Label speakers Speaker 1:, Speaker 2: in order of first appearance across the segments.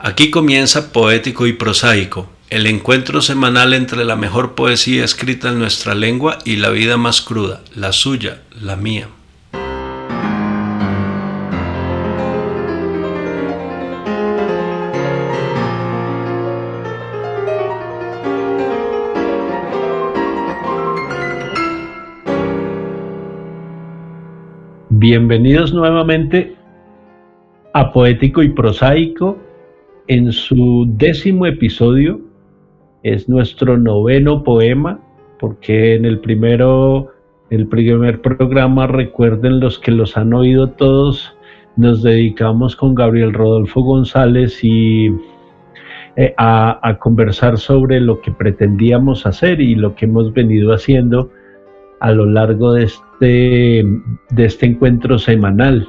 Speaker 1: Aquí comienza Poético y Prosaico, el encuentro semanal entre la mejor poesía escrita en nuestra lengua y la vida más cruda, la suya, la mía.
Speaker 2: Bienvenidos nuevamente a Poético y Prosaico en su 10º episodio. Es nuestro 9º poema, porque en el primer programa, recuerden los que los han oído todos, nos dedicamos con Gabriel Rodolfo González a conversar sobre lo que pretendíamos hacer y lo que hemos venido haciendo a lo largo de este encuentro semanal.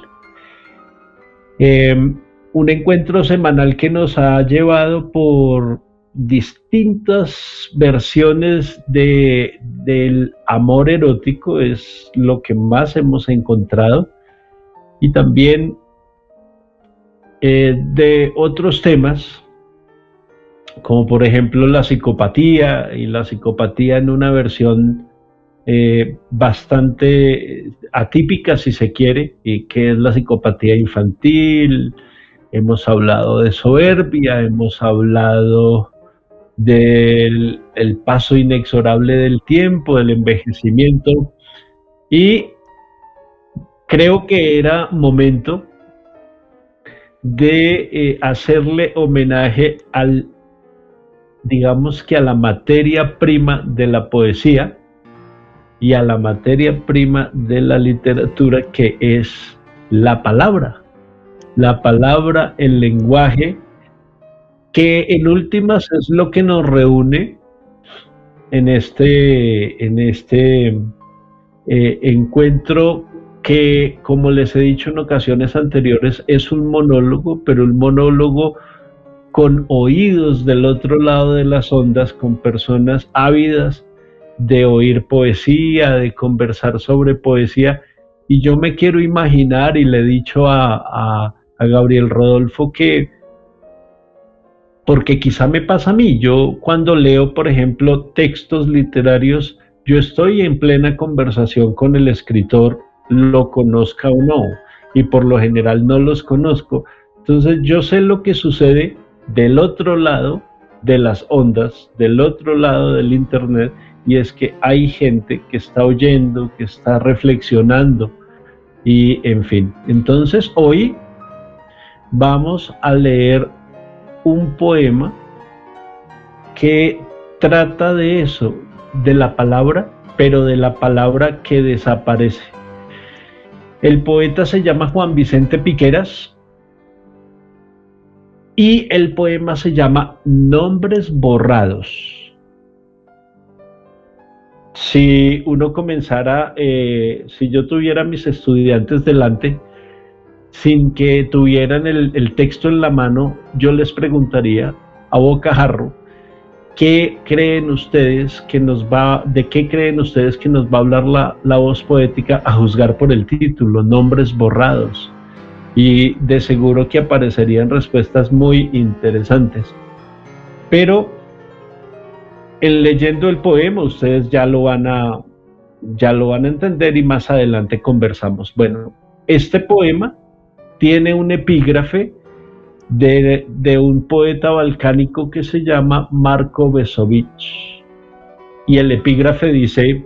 Speaker 2: Un encuentro semanal que nos ha llevado por distintas versiones del amor erótico, es lo que más hemos encontrado, y también de otros temas, como por ejemplo la psicopatía en una versión bastante atípica, si se quiere, y que es la psicopatía infantil. Hemos hablado de soberbia, hemos hablado del paso inexorable del tiempo, del envejecimiento, y creo que era momento de hacerle homenaje digamos que a la materia prima de la poesía y a la materia prima de la literatura, que es la palabra, el lenguaje, que en últimas es lo que nos reúne en este encuentro, que, como les he dicho en ocasiones anteriores, es un monólogo, pero un monólogo con oídos del otro lado de las ondas, con personas ávidas de oír poesía, de conversar sobre poesía. Y yo me quiero imaginar, y le he dicho a Gabriel Rodolfo que, porque quizá me pasa a mí, yo cuando leo, por ejemplo, textos literarios, yo estoy en plena conversación con el escritor, lo conozca o no, y por lo general no los conozco. Entonces yo sé lo que sucede del otro lado de las ondas, del otro lado del internet, y es que hay gente que está oyendo, que está reflexionando, y en fin. Entonces hoy vamos a leer un poema que trata de eso, de la palabra, pero de la palabra que desaparece. El poeta se llama Juan Vicente Piqueras y el poema se llama Nombres Borrados. Si uno comenzara, si yo tuviera a mis estudiantes delante, sin que tuvieran el texto en la mano, yo les preguntaría a bocajarro, ¿de qué creen ustedes que nos va a hablar la voz poética, a juzgar por el título, Nombres Borrados? Y de seguro que aparecerían respuestas muy interesantes. Pero en leyendo el poema ustedes ya lo van a entender, y más adelante conversamos. Bueno, este poema tiene un epígrafe de un poeta balcánico que se llama Marko Vesović, y el epígrafe dice: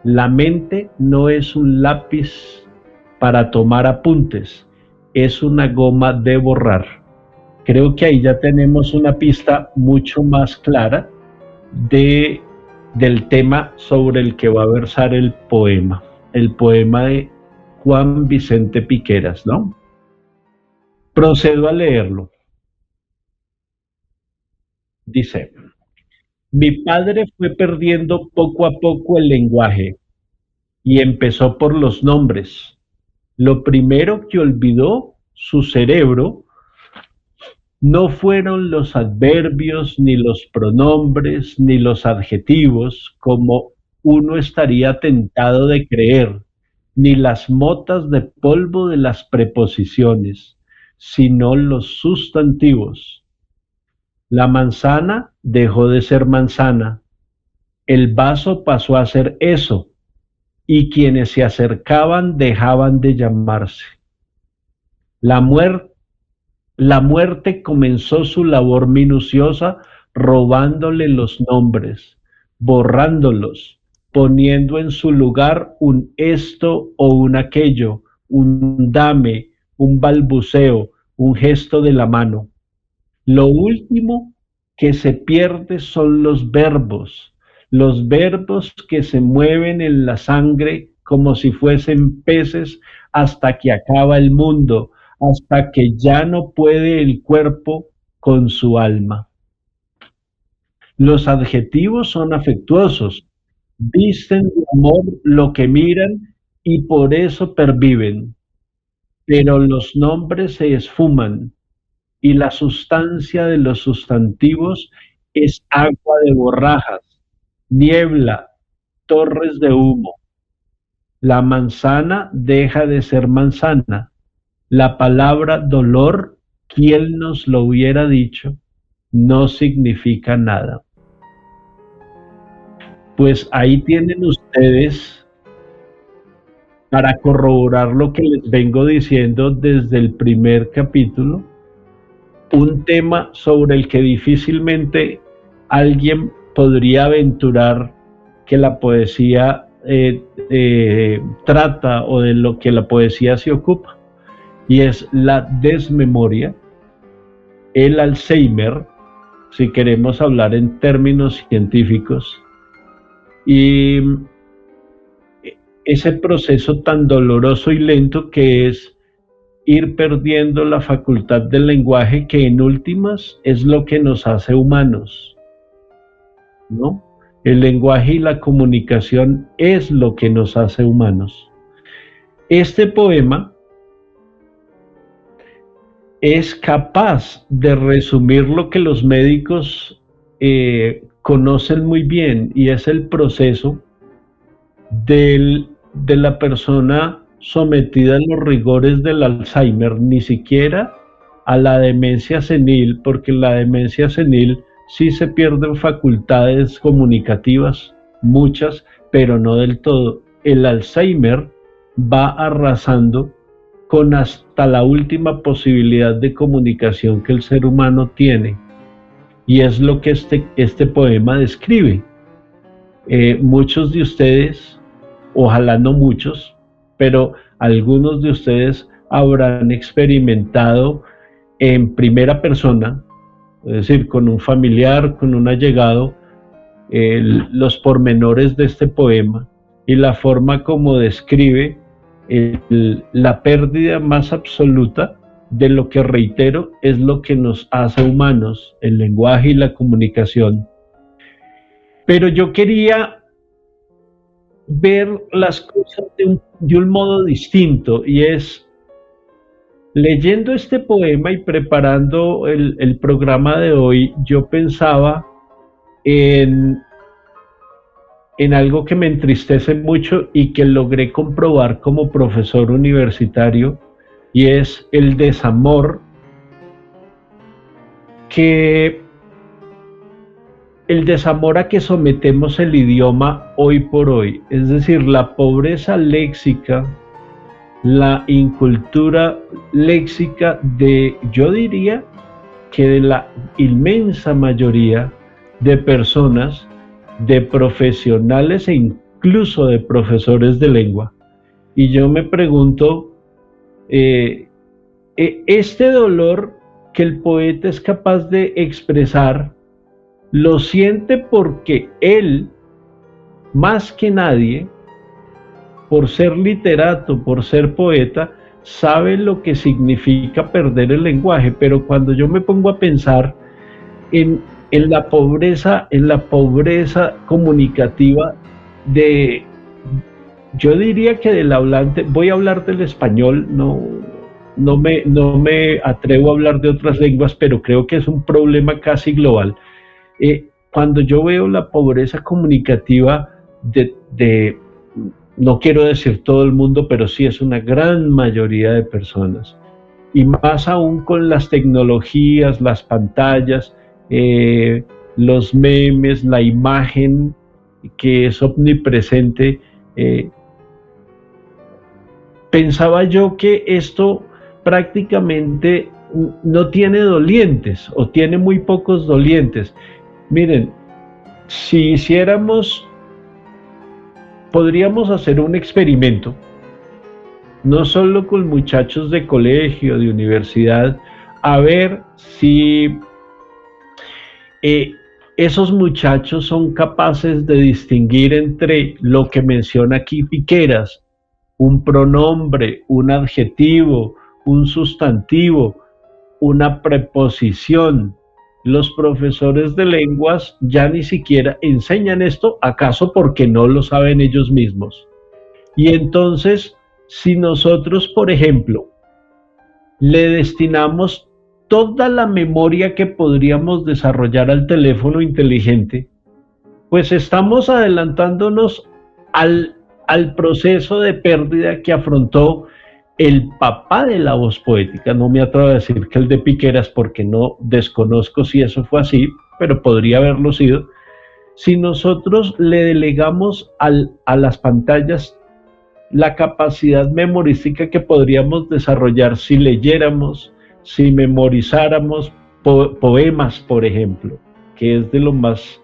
Speaker 2: la mente no es un lápiz para tomar apuntes, es una goma de borrar. Creo que ahí ya tenemos una pista mucho más clara del tema sobre el que va a versar el poema de Juan Vicente Piqueras, ¿no? Procedo a leerlo. Dice: mi padre fue perdiendo poco a poco el lenguaje y empezó por los nombres. Lo primero que olvidó su cerebro no fueron los adverbios, ni los pronombres, ni los adjetivos, como uno estaría tentado de creer, ni las motas de polvo de las preposiciones, sino los sustantivos. La manzana dejó de ser manzana, el vaso pasó a ser eso, y quienes se acercaban dejaban de llamarse. La muerte comenzó su labor minuciosa robándole los nombres, borrándolos, poniendo en su lugar un esto o un aquello, un dame, un balbuceo, un gesto de la mano. Lo último que se pierde son los verbos que se mueven en la sangre como si fuesen peces hasta que acaba el mundo, hasta que ya no puede el cuerpo con su alma. Los adjetivos son afectuosos, visten de amor lo que miran y por eso perviven, pero los nombres se esfuman y la sustancia de los sustantivos es agua de borrajas, niebla, torres de humo. La manzana deja de ser manzana. La palabra dolor, ¿quién nos lo hubiera dicho? No significa nada. Pues ahí tienen ustedes, para corroborar lo que les vengo diciendo desde el primer capítulo, un tema sobre el que difícilmente alguien podría aventurar que la poesía trata o de lo que la poesía se ocupa, y es la desmemoria, el Alzheimer, si queremos hablar en términos científicos, y ese proceso tan doloroso y lento que es ir perdiendo la facultad del lenguaje, que en últimas es lo que nos hace humanos, ¿no? El lenguaje y la comunicación es lo que nos hace humanos. Este poema es capaz de resumir lo que los médicos conocen muy bien, y es el proceso de la persona sometida a los rigores del Alzheimer, ni siquiera a la demencia senil, porque la demencia senil sí se pierden facultades comunicativas, muchas, pero no del todo. El Alzheimer va arrasando con hasta la última posibilidad de comunicación que el ser humano tiene, y es lo que este poema describe. Muchos de ustedes, ojalá no muchos, pero algunos de ustedes habrán experimentado en primera persona, es decir, con un familiar, con un allegado, los pormenores de este poema y la forma como describe la pérdida más absoluta de lo que, reitero, es lo que nos hace humanos, el lenguaje y la comunicación. Pero yo quería ver las cosas de un modo distinto, y es, leyendo este poema y preparando el programa de hoy, yo pensaba en algo que me entristece mucho y que logré comprobar como profesor universitario, y es el desamor a que sometemos el idioma hoy por hoy, es decir, la pobreza léxica, la incultura léxica yo diría que de la inmensa mayoría de personas, de profesionales e incluso de profesores de lengua. Y yo me pregunto, este dolor que el poeta es capaz de expresar, lo siente porque él, más que nadie, por ser literato, por ser poeta, sabe lo que significa perder el lenguaje. Pero cuando yo me pongo a pensar en la pobreza comunicativa yo diría que del hablante, voy a hablar del español, no me atrevo a hablar de otras lenguas, pero creo que es un problema casi global. Cuando yo veo la pobreza comunicativa no quiero decir todo el mundo, pero sí es una gran mayoría de personas, y más aún con las tecnologías, las pantallas, los memes, la imagen que es omnipresente. Pensaba yo que esto prácticamente no tiene dolientes o tiene muy pocos dolientes. Miren, si hiciéramos, podríamos hacer un experimento, no solo con muchachos de colegio, de universidad, a ver si esos muchachos son capaces de distinguir entre lo que menciona aquí Piqueras, un pronombre, un adjetivo, un sustantivo, una preposición. Los profesores de lenguas ya ni siquiera enseñan esto, acaso porque no lo saben ellos mismos. Y entonces, si nosotros, por ejemplo, le destinamos toda la memoria que podríamos desarrollar al teléfono inteligente, pues estamos adelantándonos al proceso de pérdida que afrontó el papá de la voz poética. No me atrevo a decir que el de Piqueras porque no desconozco si eso fue así, pero podría haberlo sido. Si nosotros le delegamos a las pantallas la capacidad memorística que podríamos desarrollar si leyéramos, si memorizáramos poemas, por ejemplo, que es de lo más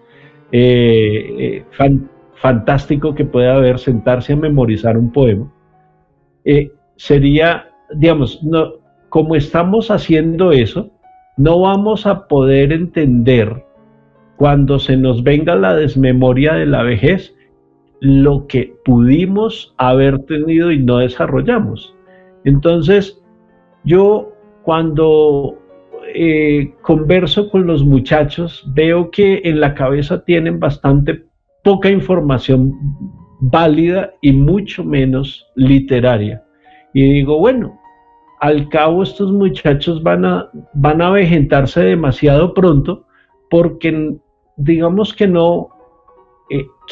Speaker 2: fantástico que puede haber, sentarse a memorizar un poema, sería, digamos, no, como estamos haciendo eso, no vamos a poder entender cuando se nos venga la desmemoria de la vejez lo que pudimos haber tenido y no desarrollamos. Entonces, yo cuando converso con los muchachos, veo que en la cabeza tienen bastante poca información válida y mucho menos literaria. Y digo, bueno, al cabo estos muchachos van a avejentarse demasiado pronto porque digamos que no,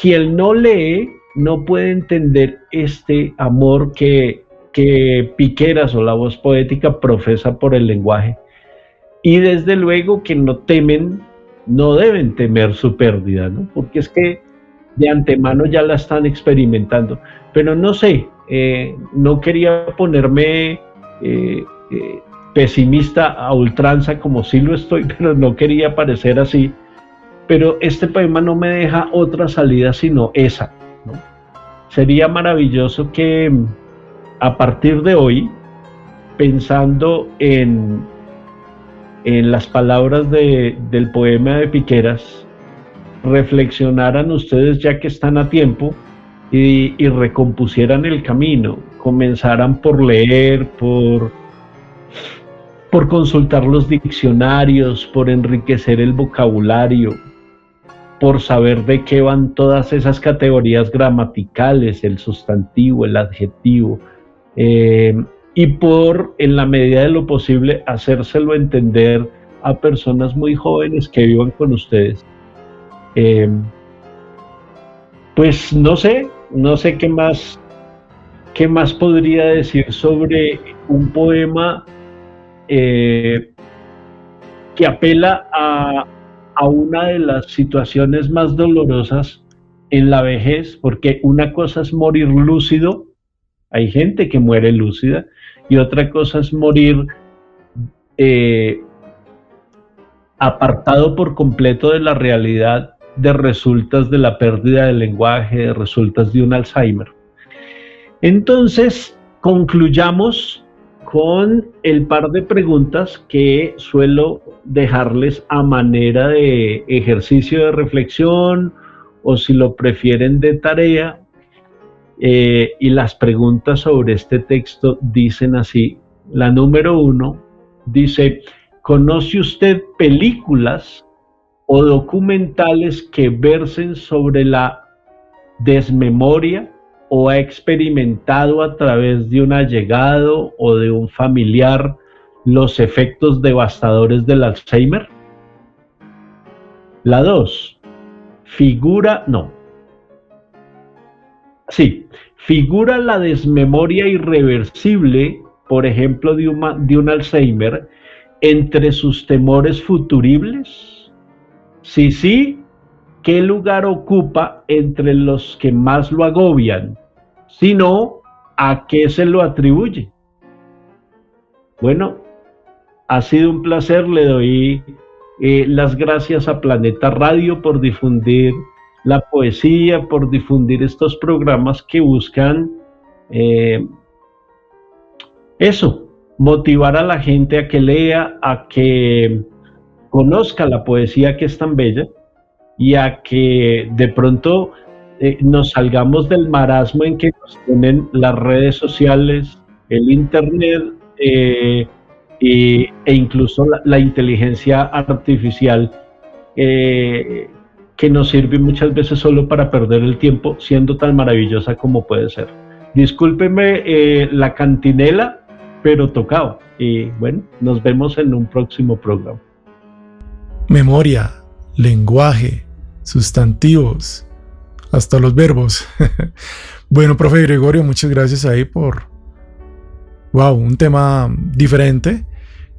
Speaker 2: quien no lee no puede entender este amor que Piqueras o la voz poética profesa por el lenguaje. Y desde luego que no temen, no deben temer su pérdida, ¿no? Porque es que de antemano ya la están experimentando. Pero no sé, no quería ponerme pesimista a ultranza, como sí lo estoy, pero no quería parecer así. Pero este poema no me deja otra salida sino esa, ¿no? Sería maravilloso que a partir de hoy, pensando en las palabras del poema de Piqueras, reflexionaran ustedes ya que están a tiempo y recompusieran el camino, comenzaran por leer, por consultar los diccionarios, por enriquecer el vocabulario, por saber de qué van todas esas categorías gramaticales, el sustantivo, el adjetivo, y por, en la medida de lo posible, hacérselo entender a personas muy jóvenes que vivan con ustedes. Pues no sé qué más podría decir sobre un poema que apela a una de las situaciones más dolorosas en la vejez, porque una cosa es morir lúcido, hay gente que muere lúcida, y otra cosa es morir apartado por completo de la realidad, de resultas de la pérdida del lenguaje, de resultas de un Alzheimer. Entonces, concluyamos con el par de preguntas que suelo dejarles a manera de ejercicio de reflexión o, si lo prefieren, de tarea. Y las preguntas sobre este texto dicen así. La número 1 dice: ¿conoce usted películas o documentales que versen sobre la desmemoria o ha experimentado a través de un allegado o de un familiar los efectos devastadores del Alzheimer? La 2, figura la desmemoria irreversible por ejemplo, de un Alzheimer, entre sus temores futuribles? Si sí, ¿qué lugar ocupa entre los que más lo agobian? Si no, ¿a qué se lo atribuye? Bueno, ha sido un placer. Le doy las gracias a Planeta Radio por difundir la poesía, por difundir estos programas que buscan eso, motivar a la gente a que lea, a que conozca la poesía que es tan bella y a que de pronto nos salgamos del marasmo en que nos tienen las redes sociales, el internet e incluso la inteligencia artificial, que nos sirve muchas veces solo para perder el tiempo, siendo tan maravillosa como puede ser. Discúlpeme la cantinela, pero tocado. Y bueno, nos vemos en un próximo programa.
Speaker 3: Memoria, lenguaje, sustantivos, hasta los verbos. Bueno, profe Gregorio, muchas gracias ahí por un tema diferente.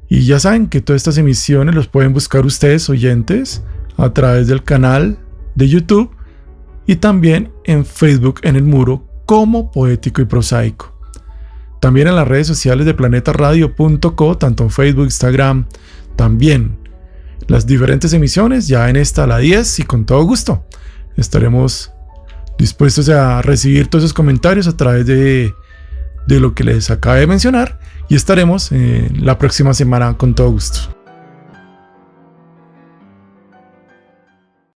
Speaker 3: Y ya saben que todas estas emisiones los pueden buscar ustedes, oyentes, a través del canal de YouTube y también en Facebook, en el muro, como Poético y Prosaico. También en las redes sociales de planetaradio.co, tanto en Facebook, Instagram, también las diferentes emisiones, ya en esta, la 10, y con todo gusto estaremos dispuestos a recibir todos esos comentarios a través de lo que les acabé de mencionar, y estaremos la próxima semana con todo gusto.